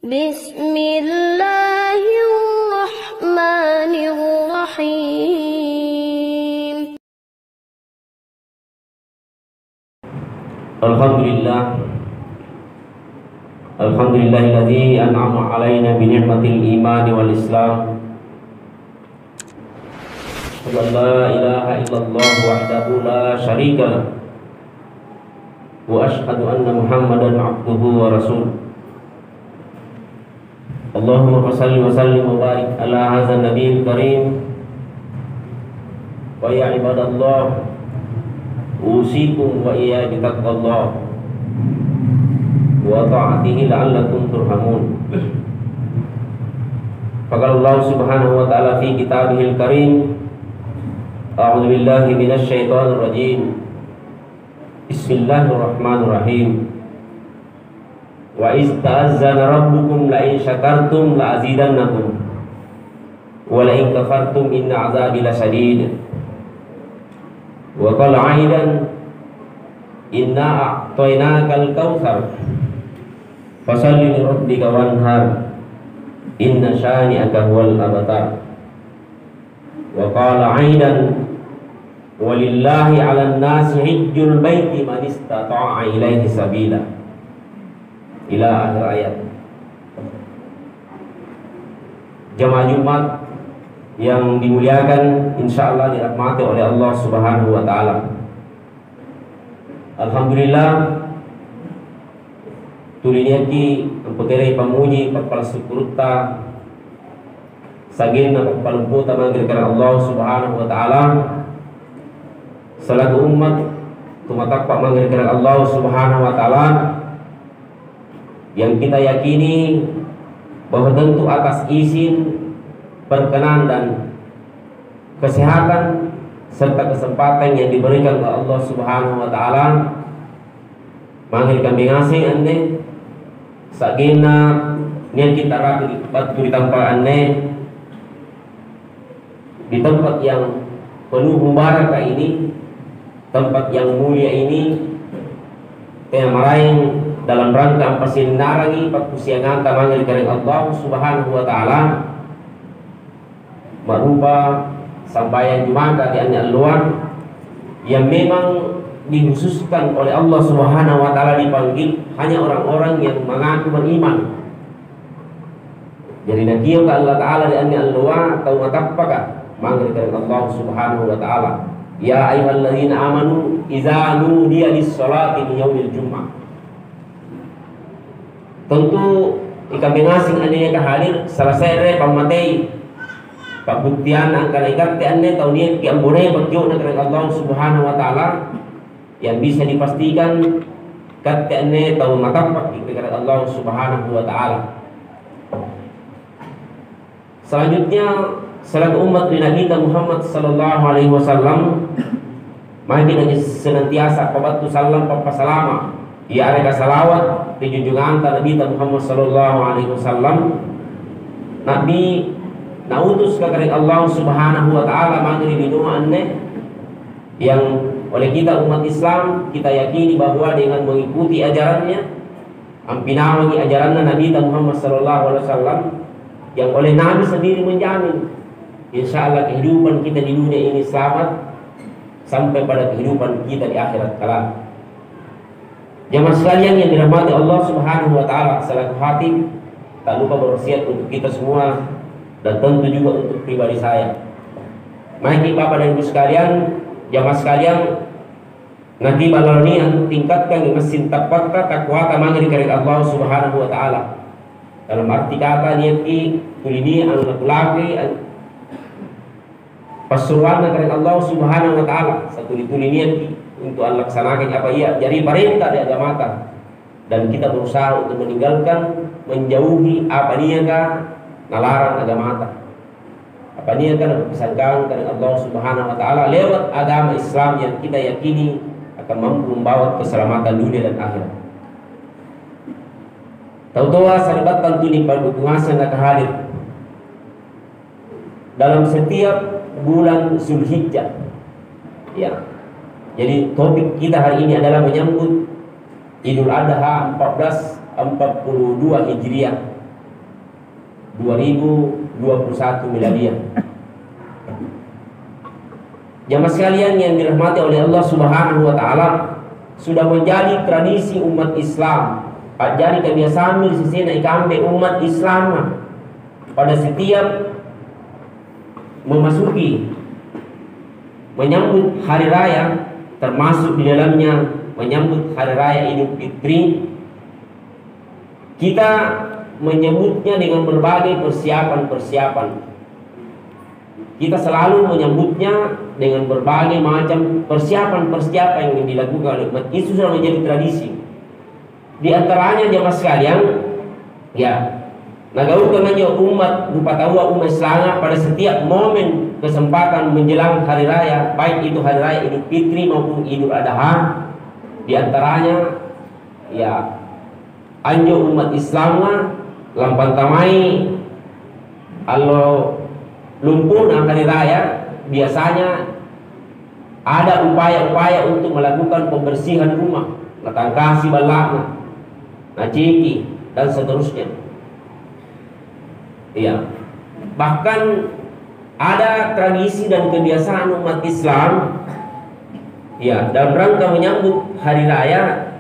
Bismillahirrahmanirrahim. Alhamdulillah, alhamdulillahilladzi an'ama alaina bi ni'matil iman wal islam. Wa la ilaha illallah wahdahu la syarika lah. Wa asyhadu anna Muhammadan abduhu wa rasuluh. Allahumma shalli wa sallim wa barik ala hadzal nabiyil karim. Wa ya ibadallah, usikum wa iyaya bitaqwallah wa ta'atihi la'allakum turhamun. Faqala Allah subhanahu wa ta'ala fi kitabihil karim, a'udzu billahi minasy syaithanir rajim. Bismillahirrahmanirrahim. Wa iz ta'azzana rabbukum la in syakartum la azidannakum wa la in kafartum inna 'adzabi lasyadid. Wa qala aidan inna a'tainakal kautsar fasalli li rabbika wanhar inna syani'aka huwal abtar. Wa qala aidan walillahi 'alan nasi hajjul baiti man istata'a ilaihi sabila, ila akhir ayat. Jamaah Jumat yang dimuliakan, insyaallah dirahmati oleh Allah Subhanahu wa taala. Alhamdulillah, tuliniaki emputere pamuji papal syukurta sagena papalumputa mangirkan Allah Subhanahu wa taala selaku umat tumatakpa mangirkan Allah Subhanahu wa taala, yang kita yakini bahwa tentu atas izin, perkenan dan kesehatan serta kesempatan yang diberikan oleh Allah Subhanahu wa taala, manggil kami ngasih ane sagina niat kita rapi di tempat ane, di tempat yang penuh mubarakah ini, tempat yang mulia ini, yang meraih dalam rangka persindarangi perkusiangan tamanggil dari Allah Subhanahu wa taala berupa sampaian Jumat di annya luar yang memang dikhususkan oleh Allah Subhanahu wa taala dipanggil hanya orang-orang yang mengaku beriman. Jadi nakiyo ka Allah taala di annya luar atau matapaka manggil dari Allah Subhanahu wa taala, ya ayyuhalladzina amanu idza nudiya lis-sholati min yaumil jumu'ah. Tentu ikami ngasing ane ka hadir selesai re pamatei pabuktian angka ikat ti ane tau niat ki ambure bagyo na kareng Allah Subhanahu wa taala yang bisa dipastikan kat ti ane tau matapak ki kareng Allah Subhanahu wa taala. Selanjutnya selaku umat Nabi kita Muhammad sallallahu alaihi wasallam, mari kita senantiasa pabatu salam papasalama ya areka salawat di junjungan Nabi kita Muhammad sallallahu alaihi wasallam. Nabi nautus ka kareng Allah Subhanahu wa taala mangri binua anne yang oleh kita umat Islam kita yakini bahwa dengan mengikuti ajarannya ampinawagi ajaranna Nabi Muhammad sallallahu alaihi wasallam yang oleh Nabi sendiri menjamin insyaallah kehidupan kita di dunia ini selamat sampai pada kehidupan kita di akhirat kelak. Jamaah sekalian yang dirahmati Allah Subhanahu wa taala, selaku khatib tak lupa berwasiat untuk kita semua dan tentu juga untuk pribadi saya. Mari Bapak dan Ibu sekalian, jamaah sekalian, nanti balani yang tingkatkan mesin tapakta takwa tamangri karek Allah Subhanahu wa taala. Dalam arti kata niati kulini an laki pasuruan karek Allah Subhanahu wa taala, satu niati untuk laksanakan apa iya jadi perintah di agama dan kita berusaha untuk meninggalkan menjauhi apa niaka nalarang agama apa niaka berpesankan dari Allah Subhanahu wa taala lewat agama Islam yang kita yakini akan mampu membawa keselamatan dunia dan akhirat. Tahu-tahu saribat tentu di perbukuasan dan hadir dalam setiap bulan Zulhijjah. Ya. Jadi topik kita hari ini adalah menyambut Idul Adha 1442 Hijriah 2021 miladiah. Jamaah sekalian yang dirahmati oleh Allah Subhanahu wa taala, sudah menjadi tradisi umat Islam, jadi kebiasaan di sisi ikambe umat Islam pada setiap memasuki menyambut hari raya, termasuk di dalamnya menyambut hari raya Idul Fitri, kita menyebutnya dengan berbagai persiapan-persiapan. Kita selalu menyambutnya dengan berbagai macam persiapan-persiapan yang dilakukan oleh umat. Itu sudah menjadi tradisi. Di antaranya jamaah sekalian, ya, nagalukan aja umat rupa tahu umat Islam pada setiap momen kesempatan menjelang hari raya, baik itu hari raya Idul Fitri maupun Idul Adha. Di antaranya, ya, anjo umat Islam lampan tamai Allah lumpur hari raya, biasanya ada upaya-upaya untuk melakukan pembersihan rumah, natangkasi balakna, naciki dan seterusnya. Iya. Bahkan ada tradisi dan kebiasaan umat Islam, ya, dalam rangka menyambut hari raya,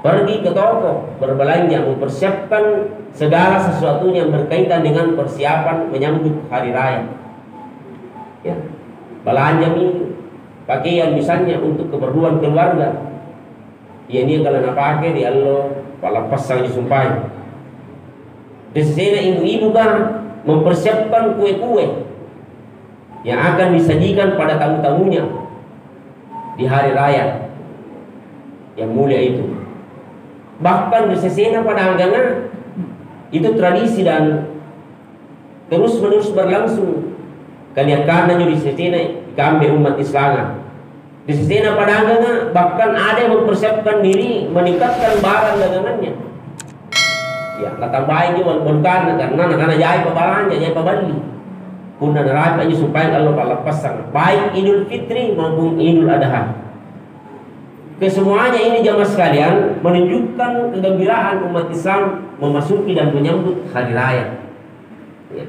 pergi ke toko berbelanja, mempersiapkan segala sesuatu yang berkaitan dengan persiapan menyambut hari raya. Ya, belanja pakaian misalnya untuk keperluan keluarga. Ya, ini kalau nak pakai di Allah, pala pasang disumpah. Di sini ibu-ibu kan mempersiapkan kue-kue yang akan disajikan pada tamu-tamunya di hari raya yang mulia itu. Bahkan di sesena pada anggana itu tradisi dan terus-menerus berlangsung. Kalian karena di sesena kami umat Islam. Di sesena pada anggana bahkan ada yang mempersiapkan diri meningkatkan barang dagangannya. Ya, tambahin juga bukan karena jaya pabalanja, jaya pabali. Kuna narapi aja supaya Allah pasang baik Idul Fitri maupun Idul Adha. Kesemuanya ini jamaah sekalian menunjukkan kegembiraan umat Islam memasuki dan menyambut hari raya. Ya.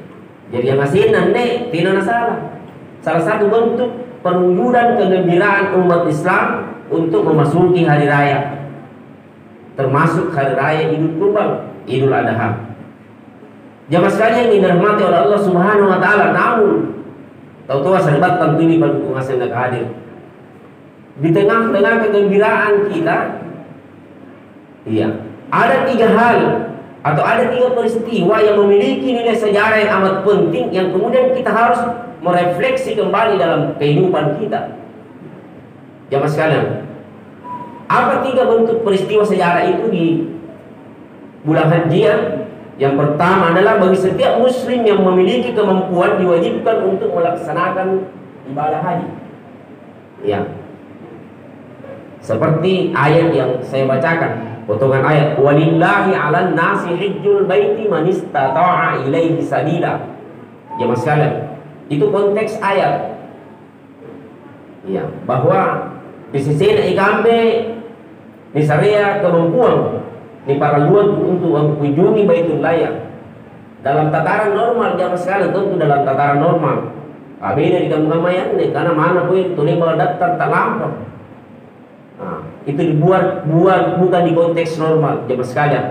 Jadi yang masih nanti tidak salah. Salah satu bentuk perwujudan kegembiraan umat Islam untuk memasuki hari raya, termasuk hari raya Idul Kurban, Idul Adha. Jamaah sekalian yang dirahmati oleh Allah Subhanahu wa taala, namun tahu-tahu serbat tentu ini pada pengasih nak hadir. Di tengah-tengah kegembiraan kita, iya, ada 3 hal atau ada 3 peristiwa yang memiliki nilai sejarah yang amat penting yang kemudian kita harus merefleksi kembali dalam kehidupan kita. Jamaah sekalian, apa 3 bentuk peristiwa sejarah itu di bulan Haji? Yang pertama adalah bagi setiap muslim yang memiliki kemampuan diwajibkan untuk melaksanakan ibadah haji. Ya. Seperti ayat yang saya bacakan, potongan ayat, walillahi 'alan nasi hajjul baiti man istata'a ilaihi sabila. Jemaah sekalian, itu konteks ayat. Ya, bahwa di sisi ikambe di syariah kemampuan di para luar untuk mengunjungi Baitullah dalam tataran normal. Jemaah sekalian, tentu dalam tataran normal. Beda di kampung-kampung ini karena mana pun tulis daftar tak lampau. Nah, itu dibuat bukan di konteks normal jemaah sekalian.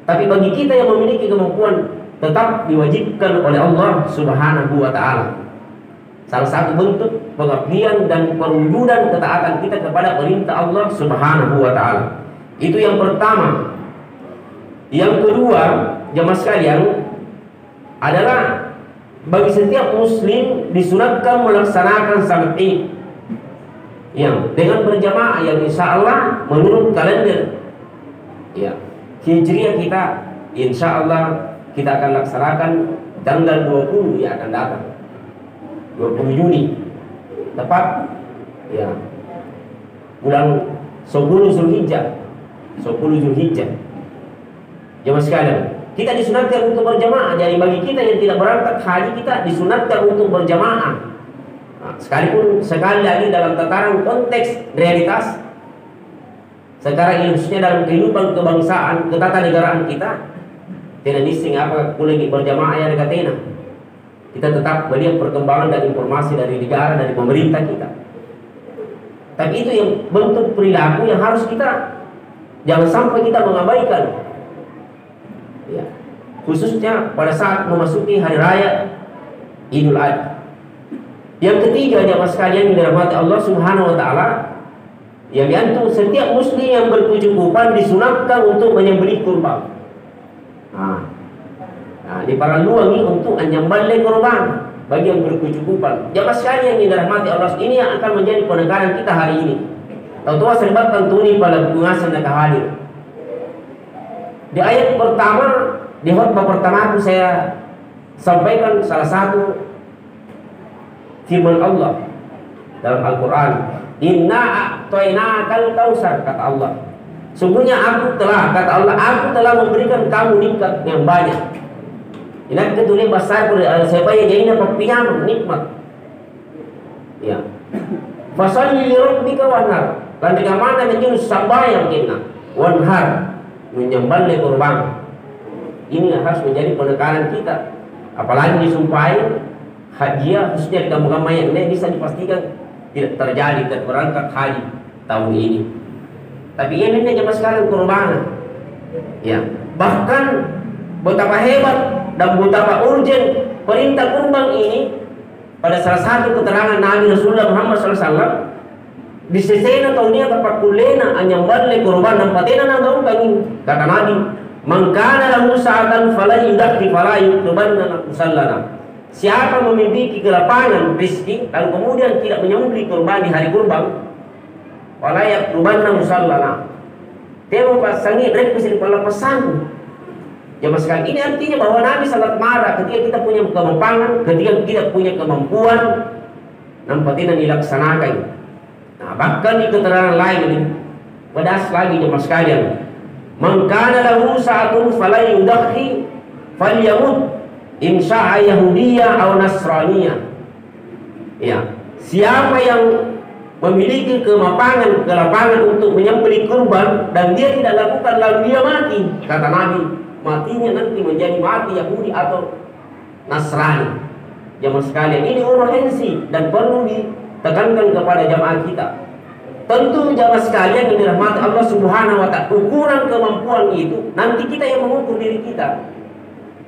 Tapi bagi kita yang memiliki kemampuan tetap diwajibkan oleh Allah Subhanahu wa taala. Salah satu bentuk pengabdian dan perwujudan ketaatan kita kepada perintah Allah Subhanahu wa taala. Itu yang pertama. Yang kedua, jemaah sekalian, adalah bagi setiap muslim disunatkan melaksanakan salat Id yang dengan berjamaah yang insya Allah menurut kalender ya Hijriah kita, insya Allah kita akan laksanakan tanggal 20 yang akan datang, 20 Juni tepat ya, bulan 10 Zulhijjah. Jemaah sekalian, kita disunatkan untuk berjamaah. Jadi bagi kita yang tidak berangkat haji, kita disunatkan untuk berjamaah. Sekalipun sekali lagi dalam tataran konteks realitas sekarang ini, khususnya dalam kehidupan kebangsaan ketatanegaraan kita, Tidak nising apa lagi berjamaah ya katena. Kita tetap melihat perkembangan dan informasi dari negara, dari pemerintah kita. Tapi itu yang bentuk perilaku yang harus kita jangan sampai kita mengabaikan. Ya. Khususnya pada saat memasuki hari raya Idul Adha. Yang ketiga, jamaah sekalian yang dirahmati Allah Subhanahu wa taala, yang yaitu setiap muslim yang berkecukupan disunatkan untuk menyembelih kurban. Nah, di para luang ini untuk menyembelih kurban bagi yang berkecukupan. Jamaah sekalian yang dirahmati Allah, ini yang akan menjadi penekanan kita hari ini. Tahu-tahu serbat tentuni pada pengasan dan hadir. Di ayat pertama, di khutbah pertama aku saya sampaikan salah satu firman Allah dalam Al-Quran. Inna a'tainakal kautsar, kata Allah. Sungguhnya kata Allah, aku telah memberikan kamu nikmat yang banyak. Ini ketulis bahasa saya bayar jadi pepiyam nikmat. Ya. Fasalli li rabbika wanhar. Dan dengan mana menjadi sambayang kita wanhar, menyembelih kurban. Ini harus menjadi penekanan kita. Apalagi disumpahi hadiah khususnya di kampung-kampung yang ini bisa dipastikan tidak terjadi dan berangkat haji tahun ini. Tapi ini cuma sekarang kurban. Ya, bahkan betapa hebat dan betapa urgent perintah kurban ini pada salah satu keterangan Nabi Rasulullah Muhammad SAW di sesena tahunnya tempat kulena anyambal kurban dan patena nang kami kata Nabi, man kana lahu sa'atan fala yudakhi fala yuqbanna musallana. Siapa memiliki kelapangan rezeki lalu kemudian tidak menyembelih kurban di hari kurban, wala yaqrubanna musallana. Temo pasangi rek bisa dipalapasan. Jamaah sekalian, ini artinya bahwa Nabi sangat marah ketika kita punya kemampuan, ketika tidak punya kemampuan, nampatina dilaksanakan. Nah, bahkan di keterangan lain ini pedas lagi jemaah sekalian. Man kana lahu sa'atun fala yudakhi falyamut in sya'a yahudiyya aw nasraniyya. Ya, siapa yang memiliki kelapangan untuk menyembelih kurban dan dia tidak lakukan lalu dia mati, kata Nabi, matinya nanti menjadi mati Yahudi atau Nasrani. Jemaah sekalian, ini urgensi dan perlu ditekankan kepada jamaah kita. Tentu jamaah sekalian yang dirahmati Allah Subhanahu wa taala, ukuran kemampuan itu nanti kita yang mengukur diri kita.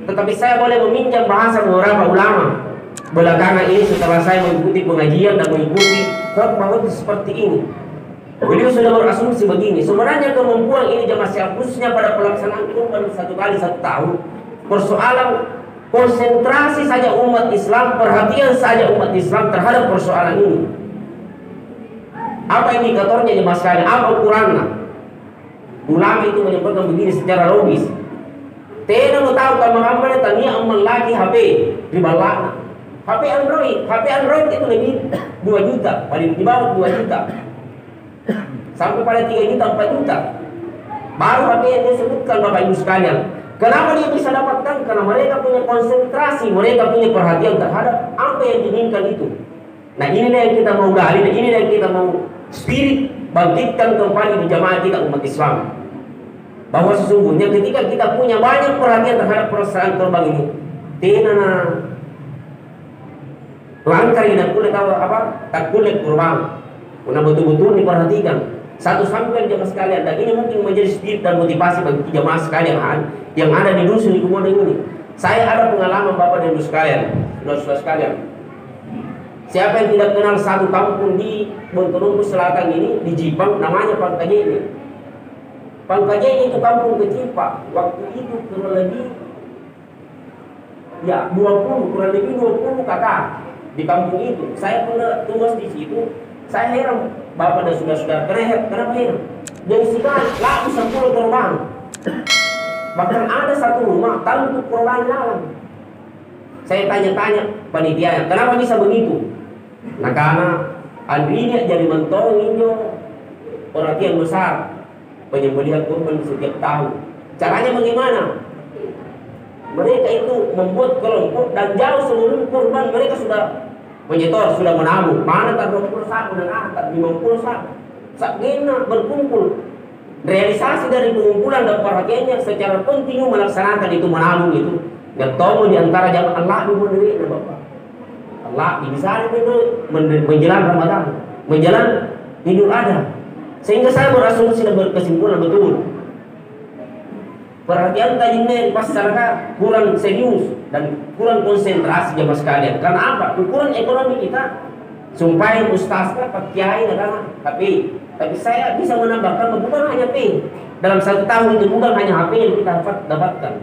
Tetapi saya boleh meminjam bahasa beberapa ulama belakangan ini setelah saya mengikuti pengajian dan mengikuti khutbah seperti ini. Beliau sudah berasumsi begini, sebenarnya kemampuan ini jamaah sekalian khususnya pada pelaksanaan kurban 1 kali 1 tahun, persoalan konsentrasi saja umat Islam, perhatian saja umat Islam terhadap persoalan ini. Apa indikatornya jemaah sekalian? Apa ukurannya? Ulama itu menyebutkan begini secara logis. Tidak mau tahu kalau Muhammad tanya amal lagi HP di bawah HP Android itu lebih 2 juta, paling di bawah 2 juta. Sampai pada 3 juta, 4 juta. Baru HP yang disebutkan Bapak Ibu sekalian. Kenapa dia bisa dapatkan? Karena mereka punya konsentrasi, mereka punya perhatian terhadap apa yang diinginkan itu. Nah, inilah yang kita mau gali, nah inilah yang kita mau spirit bangkitkan kembali di jamaah kita umat Islam. Bahwa sesungguhnya ketika kita punya banyak perhatian terhadap persoalan kurban ini, tidak langkah ini boleh tahu apa? Tak boleh kurban. Karena betul-betul diperhatikan. Satu sampai jamaah sekalian, dan ini mungkin menjadi spirit dan motivasi bagi jamaah sekalian yang ada di dusun di Kumodeng ini. Saya ada pengalaman Bapak dan Ibu sekalian, saudara sekalian. Siapa yang tidak kenal satu kampung di Bontoronggo Selatan ini, di Jipang, namanya Pangkajene. Pangkajene itu kampung kecil Pak. Waktu itu kurang lebih 20 kakak di kampung itu. Saya pernah tugas di situ. Saya heran, Bapak dan saudara-saudara, kenapa heran? Dari sekali, lalu 10 korban. Bahkan ada satu rumah, tahu untuk korban dalam. Saya tanya-tanya panitia, kenapa bisa begitu? Nah, karena Andrinya jadi mentong ini perhatian besar penyembelihan kurban setiap tahun. Caranya bagaimana? Mereka itu membuat kelompok dan jauh sebelum kurban mereka sudah menyetor, sudah menabung. Mana tak 20 saku dan tak 50 saku. Sakgena berkumpul realisasi dari pengumpulan dan perhatiannya secara kontinu melaksanakan itu, menabung itu. Bertemu di antara jamaah Allah menerima Bapak. Allah misalnya itu menjelang Ramadan, menjelang Idul Adha. Sehingga saya berasumsi dan berkesimpulan betul. Perhatian tajamnya masyarakat kurang serius dan kurang konsentrasi jamaah sekalian. Karena apa? Ukuran ekonomi kita, sumpah ustaznya, pak kiai, tapi saya bisa menambahkan bukan hanya P. Dalam 1 tahun itu bukan hanya HP yang kita dapatkan.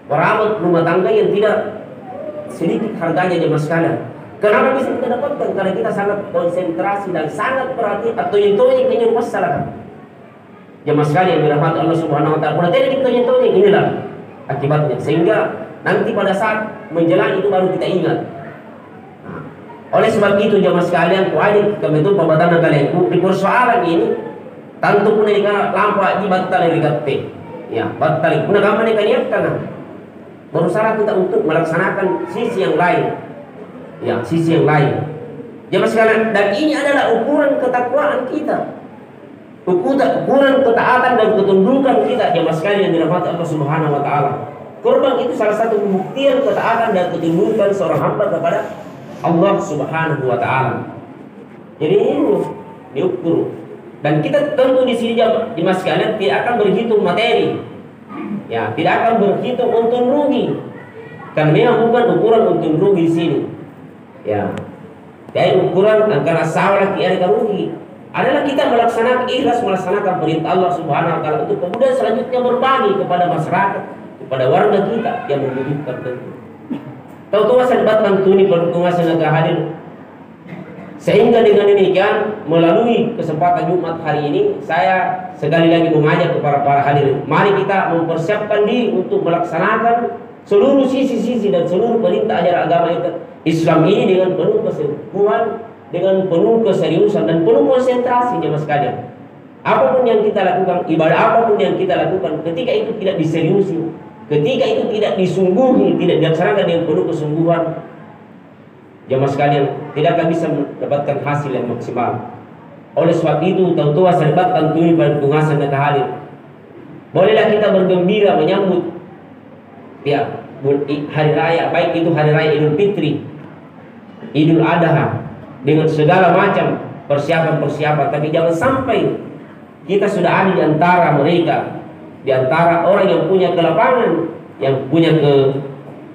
Perawat rumah tangga yang tidak sedikit harganya jamaah sekalian. Kenapa bisa kita dapatkan? Karena kita sangat konsentrasi dan sangat perhatian atau yang dengan masyarakat. Jamaah sekalian yang dirahmati Allah Subhanahu wa taala. Tidak ditonya-tonya, inilah akibatnya. Sehingga nanti pada saat menjelang itu baru kita ingat. Nah, oleh sebab itu jamaah sekalian, wajib kami itu pembataan kalian di persoalan ini tentu pun dikana lampa di batal dari KP. Ya, batal. Pun kami dikaniatkan. Berusaha kita untuk melaksanakan sisi yang lain. Ya, sisi yang lain. Jamaah sekalian, dan ini adalah ukuran ketakwaan kita. Ukuran ketaatan dan ketundukan kita jamaah sekalian yang dirahmati Allah Subhanahu wa taala. Kurban itu salah satu pembuktian ketaatan dan ketundukan seorang hamba kepada Allah Subhanahu wa taala. Jadi ini diukur. Dan kita tentu di sini jamaah sekalian tidak akan berhitung materi. Ya, tidak akan berhitung untung rugi. Karena memang bukan ukuran untung rugi di sini. Ya. Jadi ukuran antara sawah ada rugi. Adalah kita melaksanakan ikhlas melaksanakan perintah Allah Subhanahu wa taala untuk kemudian selanjutnya berbagi kepada masyarakat, kepada warga kita yang membutuhkan tentu. Tahu-tahu saya batang tuni pertuasan negara hadir. Sehingga dengan demikian melalui kesempatan Jumat hari ini saya sekali lagi mengajak kepada para hadirin, mari kita mempersiapkan diri untuk melaksanakan seluruh sisi-sisi dan seluruh perintah ajaran agama Islam ini dengan penuh kesungguhan, dengan penuh keseriusan dan penuh konsentrasi jemaah sekalian. Apapun yang kita lakukan, ibadah apapun yang kita lakukan, ketika itu tidak diseriusi, ketika itu tidak disungguhi, tidak dilaksanakan dengan penuh kesungguhan, jemaah sekalian tidak akan bisa mendapatkan hasil yang maksimal. Oleh sebab itu, tentu sahabat tentunya pertungasan dan hadir. Bolehlah kita bergembira menyambut ya hari raya, baik itu hari raya Idul Fitri, Idul Adha, dengan segala macam persiapan-persiapan. Tapi jangan sampai kita sudah ada di antara mereka, di antara orang yang punya kelapangan, yang punya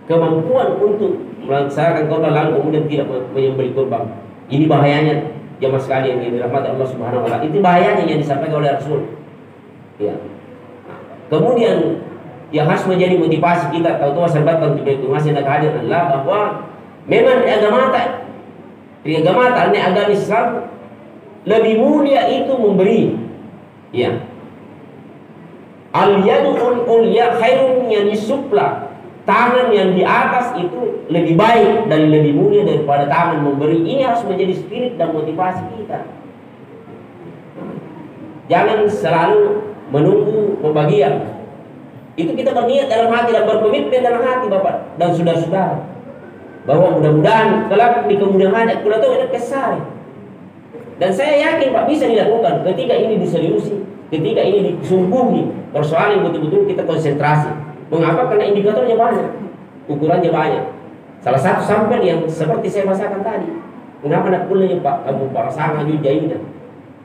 kemampuan untuk melaksanakan korban lalu kemudian tidak menyembelih korban. Ini bahayanya jemaah sekalian yang dirahmati Allah Subhanahu wa taala. Itu bahayanya yang disampaikan oleh Rasul. Ya. Kemudian yang harus menjadi motivasi kita, tahu-tahu sahabat untuk masih nak hadir adalah bahwa memang agama ini agama Islam lebih mulia itu memberi. Ya. Al-yadul ulya khairun yang disupla. Tangan yang di atas itu lebih baik dan lebih mulia daripada tangan memberi. Ini harus menjadi spirit dan motivasi kita. Jangan selalu menunggu pembagian. Itu kita berniat dalam hati dan berkomitmen dalam hati Bapak dan saudara-saudara, bahwa mudah-mudahan kelak di kemudian hari kita tahu ada kesal. Dan saya yakin Pak bisa dilakukan ketika ini diseriusi, ketika ini disungguhi persoalan yang betul-betul kita konsentrasi. Mengapa? Karena indikatornya banyak, ukurannya banyak. Salah satu sampai yang seperti saya bahasakan tadi. Kenapa nak kulanya Pak Abu Parasanga Jujaina?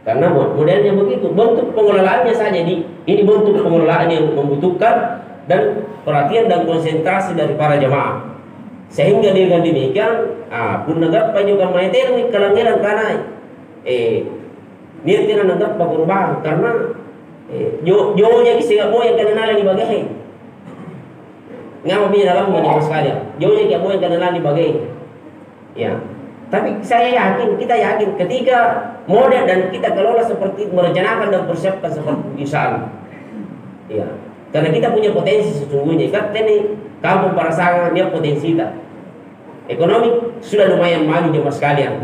Karena modelnya begitu. Bentuk pengelolaannya saja ini bentuk pengelolaan yang membutuhkan dan perhatian dan konsentrasi dari para jamaah. Sehingga dengan demikian, pun negap juga maiter ni kelangiran karena niat tidak negap perubahan karena jauh jadi sehingga boy yang kenal di bagai. Ngapa punya dalam menjadi sekalian jauhnya kayak boleh kenalan di bagai ya. Tapi saya yakin, kita yakin ketika model dan kita kelola seperti merencanakan dan persiapkan seperti di sana ya, karena kita punya potensi sesungguhnya. Kan ini kampung Parasanga dia potensi kita ekonomi sudah lumayan maju jemaah sekalian.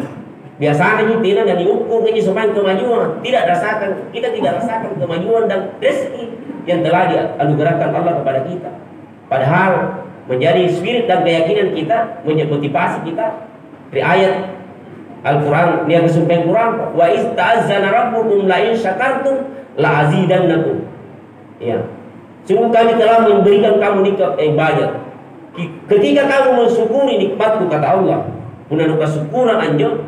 Biasanya tidak dan diukur ini supaya kemajuan kita tidak rasakan kemajuan dan rezeki yang telah dianugerahkan Allah kepada kita. Padahal menjadi spirit dan keyakinan kita, menjadi motivasi kita dari ayat Al-Quran, dia kesumpah Quran, wa ista'azzana rabbukum la in syakartum la azidannakum. Ya. Sungguh kami telah memberikan kamu nikmat yang banyak. Ketika kamu mensyukuri nikmatku, kata Allah, punya kesyukuran anjo,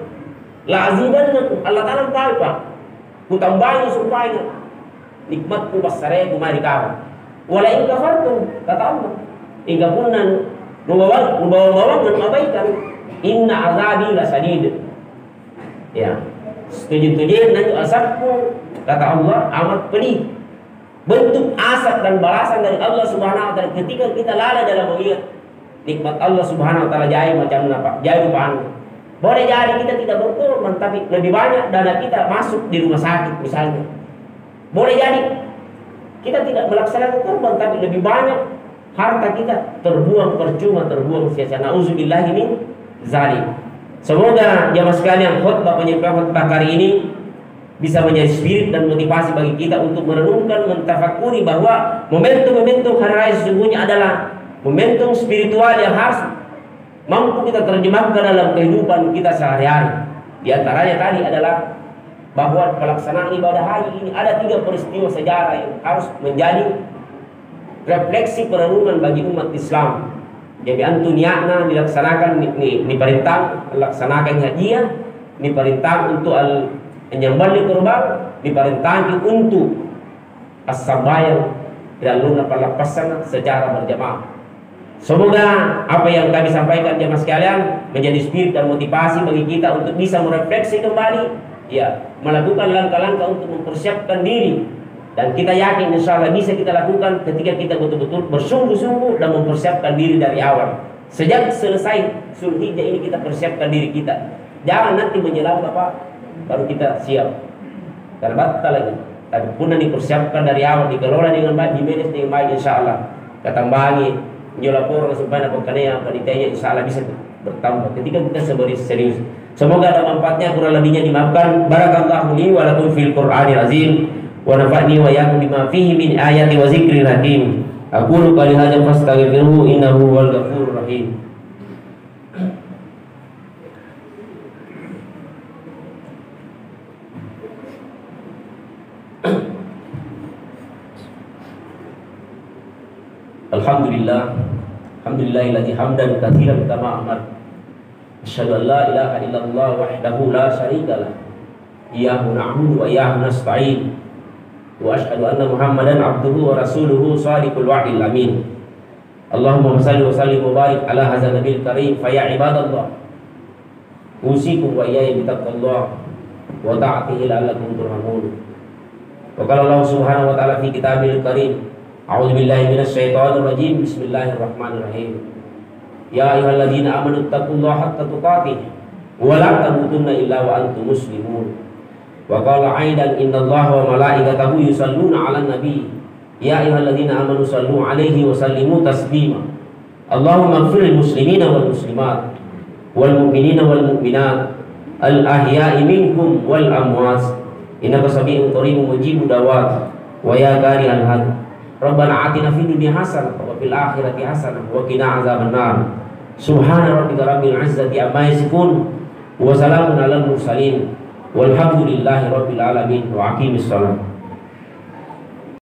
la azidannakum, Allah Ta'ala pak, ku tambahi supaya nikmatku pasare ku mari kamu. Wala in kafartum, kata Allah, hingga punan nubawa dan abaikan, inna azabi la sadid. Ya. Setuju-tujuan nanti asapku, kata Allah, amat pedih. Bentuk asap dan balasan dari Allah Subhanahu wa taala ketika kita lalai dalam melihat nikmat Allah Subhanahu wa taala jaya macam apa? Jaya rupanya. Boleh jadi kita tidak berkorban, tapi lebih banyak dana kita masuk di rumah sakit misalnya. Boleh jadi kita tidak melaksanakan korban, tapi lebih banyak harta kita terbuang percuma, terbuang sia-sia. Nauzubillahi min zalim. Semoga jamaah sekalian khutbah penyampaian khutbah kali ini bisa menjadi spirit dan motivasi bagi kita untuk merenungkan, mentafakuri bahwa momentum-momentum hari raya sesungguhnya adalah momentum spiritual yang harus mampu kita terjemahkan dalam kehidupan kita sehari-hari. Di antaranya tadi adalah bahwa pelaksanaan ibadah haji ini ada 3 peristiwa sejarah yang harus menjadi refleksi perenungan bagi umat Islam. Jadi antu niatna dilaksanakan ni perintah laksanakan haji, ni perintah untuk menyembelih kurban, diperintahkan untuk as-sabayang dan lunak pelepasan secara berjamaah. Semoga apa yang kami sampaikan jemaah sekalian menjadi spirit dan motivasi bagi kita untuk bisa merefleksi kembali, ya, melakukan langkah-langkah untuk mempersiapkan diri, dan kita yakin insya Allah bisa kita lakukan ketika kita betul-betul bersungguh-sungguh dan mempersiapkan diri dari awal. Sejak selesai Zulhijjah ini kita persiapkan diri kita, jangan nanti menjelang baru kita siap. Karena batal lagi. Tapi pun dipersiapkan dari awal, dikelola dengan baik, dimanage dengan baik, insya Allah. Ketambahannya, nyolapor supaya pekannya panitianya insya Allah bisa bertambah. Ketika kita serius. Semoga ada manfaatnya, kurang lebihnya dimaafkan. Barakallahu li wa lakum fil Qur'anil azim wa nafa'ni wa iyyakum bima fihi min ayati wa zikril hakim. Aqulu qali hadza fastaghfiruhu innahu huwal ghafurur rahim. Alhamdulillahilladzi hamdan katsiran kama amar. Asyhadu an la ilaha illallah wahdahu la syarikalah. Iyyahu na'budu wa iyyahu nasta'in. Wa asyhadu anna Muhammadan abduhu wa rasuluhu shadiqul wa'dil amin. Allahumma shalli wa sallim wa barik ala hadzal nabiyil karim. Fa ya ibadallah, usikum wa iyaya bittaqwallah wa ta'atihi la'allakum turhamun. Wa qala Allah subhanahu wa ta'ala fi kitabil karim, a'udzu billahi minasy syaithanir rajim. Bismillahirrahmanirrahim. Ya ayyuhalladzina amanu taqullaha haqqa tuqatih wa la tamutunna illa wa antum muslimun. Wa qala aidan innallaha wa malaikatahu yusalluna 'alan nabi. Ya ayyuhalladzina amanu sallu 'alaihi wa sallimu taslima. Allahumma ighfir lil muslimina wal muslimat wal mu'minina wal mu'minat al ahya'i minhum wal amwat innaka sami'un qaribun mujibud da'wat wa ya karihal hadz. Rabbana atina fid dunya hasanah wa fil akhirati hasanah wa qina azabannar. Subhana rabbika rabbil izzati amma yasifun wa salamun alal mursalin walhamdulillahi rabbil alamin wa aqimis salat.